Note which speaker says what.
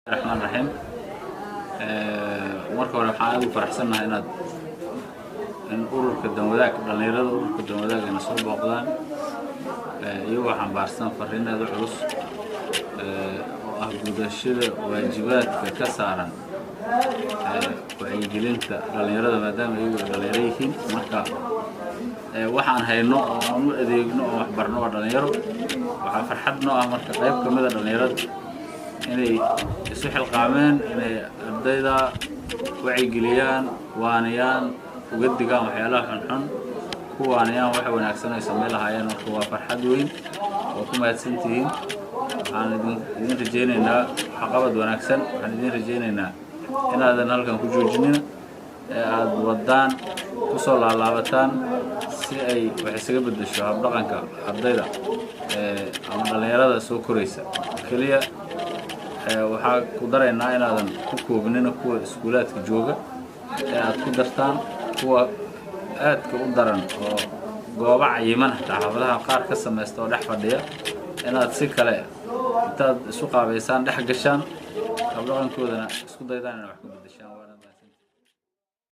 Speaker 1: الرحمن الرحيم marka hore waxaan aad u faraxsanahay in ururka dawladda dhalinyarada ururka dawladda ay soo booqdaan iyagoo xambaarsan fariinada culus oo ah gudashada waajibaadka ka saaran wacyigelinta dhalinyarada maadaama ay dhalinyaro yihiin marka waxaan hayno oo aan u adeegno oo wax barno dhalinyaro waxa farxad noo ah marka qayb kamid ah dhalinyarada inay isu xilqaameen inay ardayda wacyigeliyaan waaniyaan uga digaan waxyaalaha xunxun kuwaaniyaan wax wanaagsan ay sameeyaan lahaayeen marka waa farxad weyn oo ku mahadsantihiin waxaan idin rajaynaynaa waxqabad wanaagsan waxaan idin rajaynaynaa inaadan halkan ku joojinin aad wadaan ku soo laalaabataan si ay wax isaga bedesho hab dhaqanka ardayda ama dhalinyarada soo koraysa kaliya waxaa ku daraynaa inaadan ku koobnina kuwa iskuulaadka jooga aad ku dartaan kuwa aadka u daran oo goobo cayiman xaafadaha qaar ka sameeysta oo dhex fadhiya inaad si kale intaad isu qaabaysaan dhex gashaan hab dhaqankoodana isku daydaan inaad wax ku bedeshaan